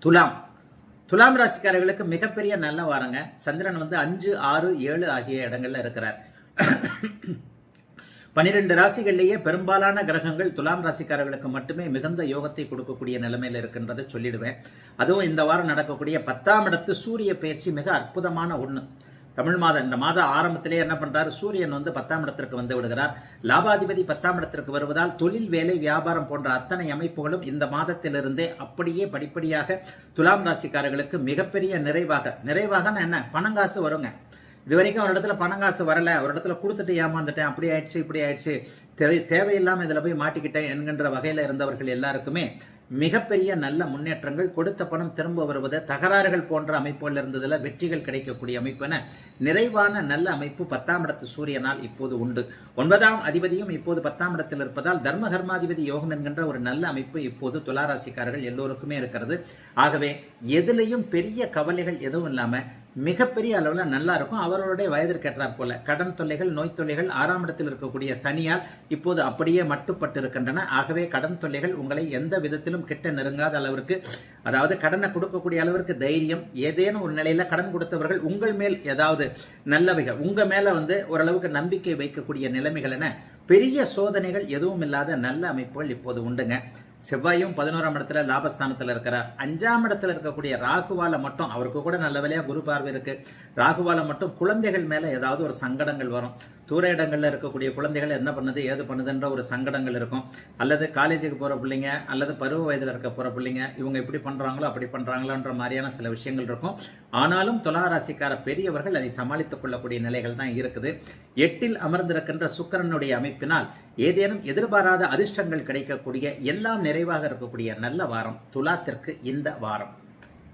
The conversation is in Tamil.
துலாம் ராசிக்காரர்களுக்கு மிகப்பெரிய நல்ல வாரங்க. சந்திரன் 5, 6, 7 ஆகிய இடங்கள்ல இருக்கிறார். 12 ராசிகளிலேயே பெரும்பாலான கிரகங்கள் துலாம் ராசிக்காரர்களுக்கு மட்டுமே மிகுந்த யோகத்தை கொடுக்கக்கூடிய நிலைமையில் இருக்கின்றதை சொல்லிடுவேன். அதுவும் இந்த வாரம் நடக்கக்கூடிய 10ஆம் இடத்து சூரிய பயிற்சி மிக அற்புதமான ஒன்று. தமிழ் மாதம் இந்த மாத ஆரம்பத்திலே என்ன பண்றாரு, சூரியன் 10ஆம் இடத்திற்கு வந்து விடுகிறார். லாபாதிபதி 10ஆம் இடத்திற்கு வருவதால் தொழில், வேலை, வியாபாரம் போன்ற அத்தனை அமைப்புகளும் இந்த மாதத்திலிருந்தே அப்படியே படிப்படியாக துலாம் ராசிக்காரர்களுக்கு மிகப்பெரிய நிறைவாக என்ன பணங்காசு வருங்க. இது வரைக்கும் ஒரு இடத்துல பணங்காசு வரல, ஒரு இடத்துல கொடுத்துட்டு ஏமாந்துட்டேன், அப்படி ஆயிடுச்சு இப்படி ஆயிடுச்சு, தேவையில்லாமல் இதில் போய் மாட்டிக்கிட்டேன் என்கின்ற வகையில் இருந்தவர்கள் எல்லாருக்குமே மிகப்பெரிய நல்ல முன்னேற்றங்கள், கொடுத்த பணம் திரும்ப வருவது, தகராறுகள் போன்ற அமைப்புகள் இருந்ததில் வெற்றிகள் கிடைக்கக்கூடிய அமைப்புன நிறைவான நல்ல அமைப்பு 10ஆம் இடத்து சூரியனால் இப்போது உண்டு. 9ஆம் அதிபதியும் இப்போது 10ஆம் இடத்தில் இருப்பதால் தர்ம கர்மாதிபதி யோகம் என்கின்ற ஒரு நல்ல அமைப்பு இப்போது துளாராசிக்காரர்கள் எல்லோருக்குமே இருக்கிறது. ஆகவே எதிலையும் பெரிய கவலைகள் எதுவும் இல்லாம மிகப்பெரிய அளவில் நல்லா இருக்கும். அவர்களுடைய வயதிற்கு ஏற்றாற் போல கடன் தொல்லைகள், நோய் தொல்லைகள் 6ஆம் இடத்தில் இருக்கக்கூடிய சனியால் இப்போது அப்படியே மட்டுப்பட்டு இருக்கின்றன. ஆகவே கடன் தொல்லைகள் உங்களை எந்த விதத்திலும் கிட்ட நெருங்காத அளவிற்கு, அதாவது கடனை கொடுக்கக்கூடிய அளவிற்கு தைரியம், ஏதேனும் ஒரு நிலையில கடன் கொடுத்தவர்கள் உங்கள் மேல் ஏதாவது நல்லவைகள் உங்க மேல ஓரளவுக்கு நம்பிக்கை வைக்கக்கூடிய நிலைமைகள் என பெரிய சோதனைகள் எதுவும் இல்லாத நல்ல அமைப்புகள் இப்போது உண்டுங்க. செவ்வாயும் 11ஆம் இடத்துல லாபஸ்தானத்தில் இருக்கிறார். 5ஆம் இடத்துல இருக்கக்கூடிய ராகுவால மட்டும், அவருக்கு கூட நல்ல வேலையா குரு பார்வை இருக்கு, ராகுவால மட்டும் குழந்தைகள் மேல ஏதாவது ஒரு சங்கடங்கள் வரும். தூர இடங்கள்ல இருக்கக்கூடிய குழந்தைகள் என்ன பண்ணுது ஏது பண்ணுதுன்ற ஒரு சங்கடங்கள் இருக்கும். அல்லது காலேஜுக்கு போற பிள்ளைங்க, அல்லது பருவ வயதில் இருக்க போற பிள்ளைங்க, இவங்க இப்படி பண்றாங்களோ அப்படி பண்றாங்களோன்ற மாதிரியான சில விஷயங்கள் இருக்கும். ஆனாலும் துளாராசிக்கார பெரியவர்கள் அதை சமாளித்துக் கொள்ளக்கூடிய நிலைகள் தான் இருக்குது. 8இல் அமர்ந்திருக்கின்ற சுக்கிரனுடைய அமைப்பினால் ஏதேனும் எதிர்பாராத அதிர்ஷ்டங்கள் கிடைக்கக்கூடிய, எல்லாம் நிறைவாக இருக்கக்கூடிய நல்ல வாரம் துலாத்திற்கு இந்த வாரம்.